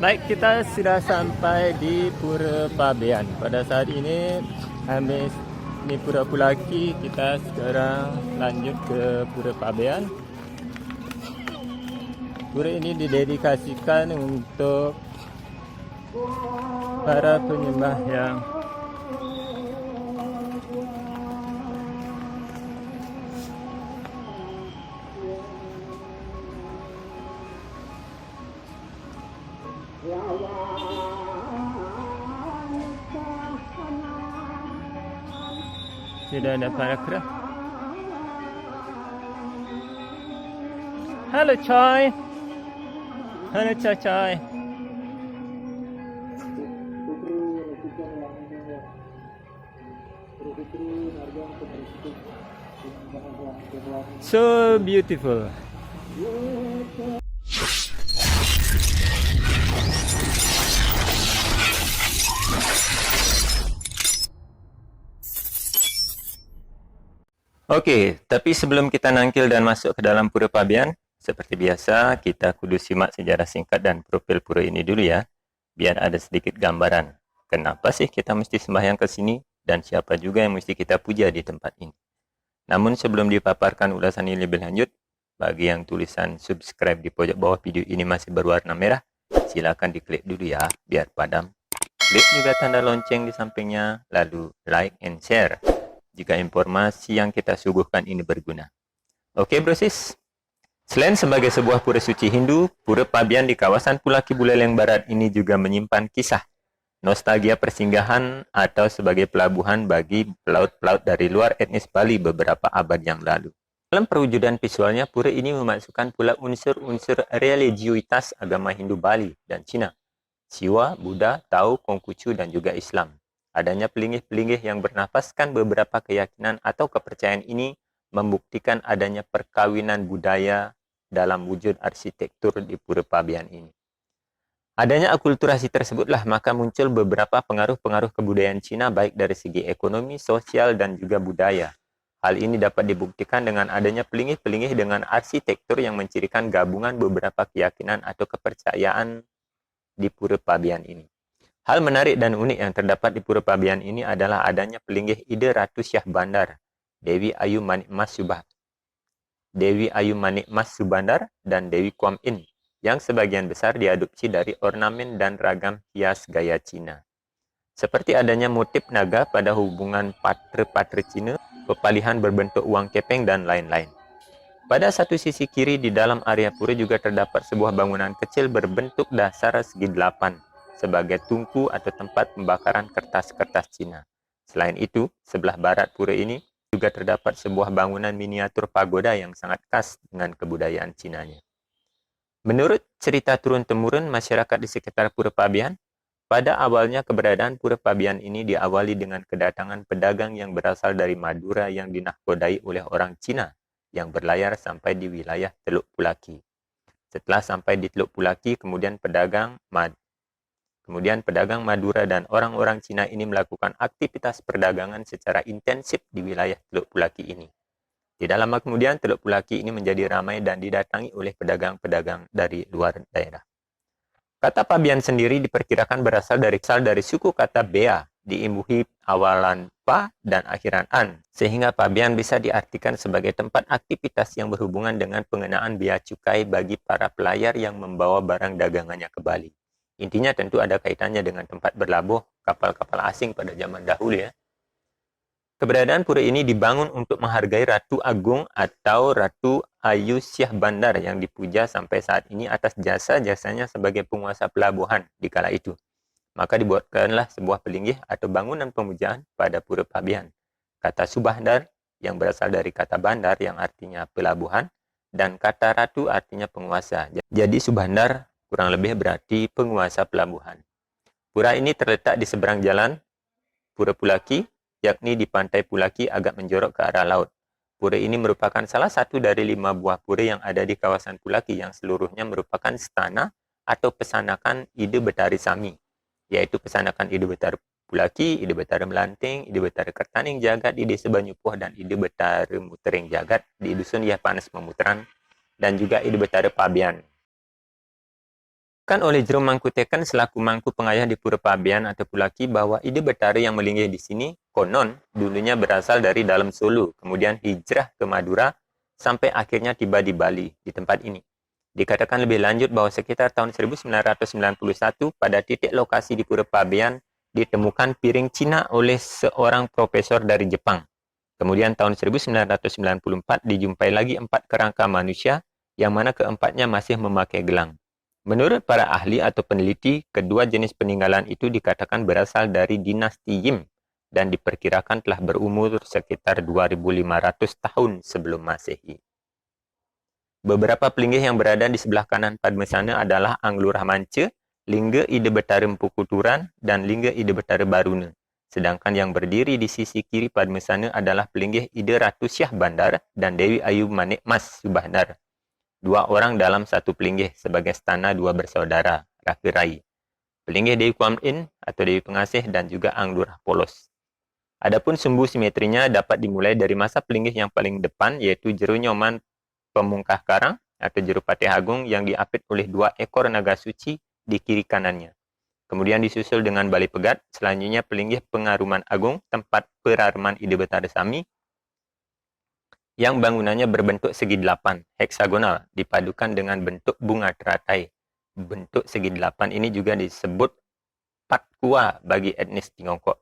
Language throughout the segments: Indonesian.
Baik, kita sudah sampai di Pura Pabean. Pada saat ini habis di Pura Pulaki, kita sekarang lanjut ke Pura Pabean. Pura ini didedikasikan untuk para penyembah yang tidak ada para kera. Halo Coy. Halo Coy Coy. So beautiful. Oke, tapi sebelum kita nangkil dan masuk ke dalam Pura Pabean, seperti biasa kita kudu simak sejarah singkat dan profil pura ini dulu ya, biar ada sedikit gambaran. Kenapa sih kita mesti sembahyang ke sini dan siapa juga yang mesti kita puja di tempat ini. Namun sebelum dipaparkan ulasan ini lebih lanjut, bagi yang tulisan subscribe di pojok bawah video ini masih berwarna merah, silakan diklik dulu ya, biar padam. Klik juga tanda lonceng di sampingnya, lalu like and share jika informasi yang kita suguhkan ini berguna. Oke brosis, selain sebagai sebuah pura suci Hindu, Pura Pabean di kawasan Pulaki Buleleng Barat ini juga menyimpan kisah nostalgia persinggahan atau sebagai pelabuhan bagi pelaut-pelaut dari luar etnis Bali beberapa abad yang lalu. Dalam perwujudan visualnya, pura ini memasukkan pula unsur-unsur religiusitas agama Hindu Bali dan Cina, Siwa, Buddha, Tao, Konghucu, dan juga Islam. Adanya pelinggih-pelinggih yang bernafaskan beberapa keyakinan atau kepercayaan ini membuktikan adanya perkawinan budaya dalam wujud arsitektur di Pura Pabean ini. Adanya akulturasi tersebutlah maka muncul beberapa pengaruh-pengaruh kebudayaan Cina baik dari segi ekonomi, sosial, dan juga budaya. Hal ini dapat dibuktikan dengan adanya pelinggih-pelinggih dengan arsitektur yang mencirikan gabungan beberapa keyakinan atau kepercayaan di Pura Pabean ini. Hal menarik dan unik yang terdapat di Pura Pabean ini adalah adanya pelinggih ide Ratu Syah Bandar, Dewi Ayu Manikmas Subandar, dan Dewi Kuan Yin, yang sebagian besar diadopsi dari ornamen dan ragam hias gaya Cina. Seperti adanya motif naga pada hubungan patra-patra Cina, pepalihan berbentuk uang kepeng, dan lain-lain. Pada satu sisi kiri di dalam area pura juga terdapat sebuah bangunan kecil berbentuk dasar segi 8 sebagai tungku atau tempat pembakaran kertas-kertas Cina. Selain itu, sebelah barat pura ini juga terdapat sebuah bangunan miniatur pagoda yang sangat khas dengan kebudayaan Cinanya. Menurut cerita turun-temurun masyarakat di sekitar Pura Pabean, pada awalnya keberadaan Pura Pabean ini diawali dengan kedatangan pedagang yang berasal dari Madura yang dinahkodai oleh orang Cina yang berlayar sampai di wilayah Teluk Pulaki. Setelah sampai di Teluk Pulaki, kemudian pedagang Madura dan orang-orang Cina ini melakukan aktivitas perdagangan secara intensif di wilayah Teluk Pulaki ini. Tidak lama kemudian, Teluk Pulaki ini menjadi ramai dan didatangi oleh pedagang-pedagang dari luar daerah. Kata Pabean sendiri diperkirakan berasal dari suku kata Bea, diimbuhi awalan Pa dan akhiran An, sehingga Pabean bisa diartikan sebagai tempat aktivitas yang berhubungan dengan pengenaan bea cukai bagi para pelayar yang membawa barang dagangannya ke Bali. Intinya tentu ada kaitannya dengan tempat berlabuh kapal-kapal asing pada zaman dahulu ya. Keberadaan pura ini dibangun untuk menghargai Ratu Agung atau Ratu Ayu Syah Bandar yang dipuja sampai saat ini atas jasa-jasanya sebagai penguasa pelabuhan di kala itu. Maka dibuatkanlah sebuah pelinggih atau bangunan pemujaan pada Pura Pabean. Kata Subandar yang berasal dari kata bandar yang artinya pelabuhan dan kata ratu artinya penguasa. Jadi Subandar kurang lebih berarti penguasa pelabuhan. Pura ini terletak di seberang jalan Pura Pulaki, yakni di pantai Pulaki agak menjorok ke arah laut. Pura ini merupakan salah satu dari 5 buah pura yang ada di kawasan Pulaki yang seluruhnya merupakan stana atau pesanakan Ide Betari Sami, yaitu pesanakan Ide Betari Pulaki, Ide Betari Melanting, Ide Betari Kertaning Jagat di Desa Banyupuh, dan Ide Betari Mutering Jagat di Dusun Yah Panas Memutran, dan juga Ide Betari Pabean. Kan oleh Jero Mangkutekan selaku mangku pengayah di Pura Pabean atau Pulaki bahwa ide Betara yang melinggih di sini konon dulunya berasal dari dalam Solo, kemudian hijrah ke Madura sampai akhirnya tiba di Bali di tempat ini. Dikatakan lebih lanjut bahwa sekitar tahun 1991 pada titik lokasi di Pura Pabean ditemukan piring Cina oleh seorang profesor dari Jepang. Kemudian tahun 1994 dijumpai lagi 4 kerangka manusia yang mana keempatnya masih memakai gelang. Menurut para ahli atau peneliti, kedua jenis peninggalan itu dikatakan berasal dari dinasti Yim dan diperkirakan telah berumur sekitar 2.500 tahun sebelum Masehi. Beberapa pelinggih yang berada di sebelah kanan Padmasana adalah Anglurah Manca, Lingga Ide Betara Empu Kuturan, dan Lingga Ide Betara Baruna. Sedangkan yang berdiri di sisi kiri Padmasana adalah pelinggih Ide Ratu Syah Bandar dan Dewi Ayu Manik Mas Subandar. Dua orang dalam satu pelinggih sebagai stana dua bersaudara, Raki Rai. Pelinggih Dewi Kuam In atau Dewi Pengasih dan juga Anglurah Polos. Adapun sumbu simetrinya dapat dimulai dari masa pelinggih yang paling depan yaitu Jero Nyoman Pemungkah Karang atau Jero Patih Agung yang diapit oleh 2 ekor naga suci di kiri kanannya. Kemudian disusul dengan Bali Pegat, selanjutnya pelinggih Pengaruman Agung, tempat perarman Ide Betara Sami, yang bangunannya berbentuk segi 8, heksagonal, dipadukan dengan bentuk bunga teratai. Bentuk segi 8 ini juga disebut Patkua bagi etnis Tiongkok.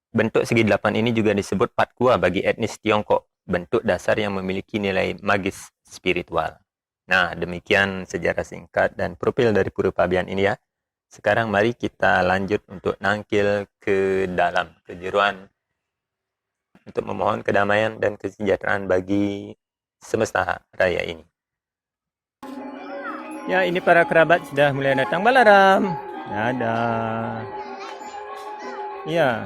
Bentuk segi 8 ini juga disebut Patkua bagi etnis Tiongkok. Bentuk dasar yang memiliki nilai magis spiritual. Nah, demikian sejarah singkat dan profil dari Pura Pabean ini ya. Sekarang mari kita lanjut untuk nangkil ke dalam kejeruan untuk memohon kedamaian dan kesejahteraan bagi semesta raya ini. Ya, ini para kerabat sudah mulai datang. Balaram. Dadah. Ya.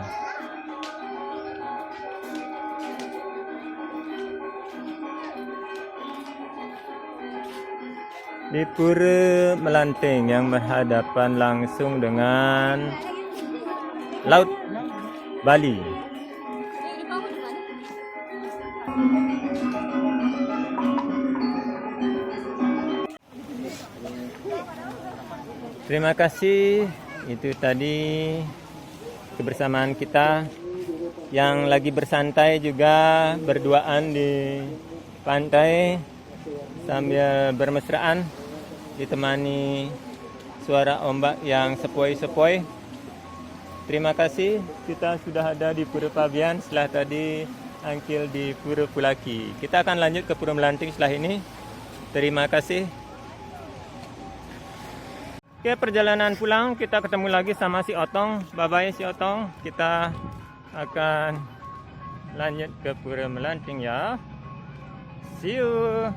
Di Pura Melanting yang berhadapan langsung dengan Laut Bali. Terima kasih. Itu tadi kebersamaan kita yang lagi bersantai juga berduaan di pantai sambil bermesraan ditemani suara ombak yang sepoi-sepoi. Terima kasih, kita sudah ada di Pura Pabean setelah tadi angkil di Pura Pulaki. Kita akan lanjut ke Pura Melanting setelah ini. Terima kasih. Oke, perjalanan pulang kita ketemu lagi sama si Otong. Bye-bye si Otong. Kita akan lanjut ke Pura Melanting ya. See you.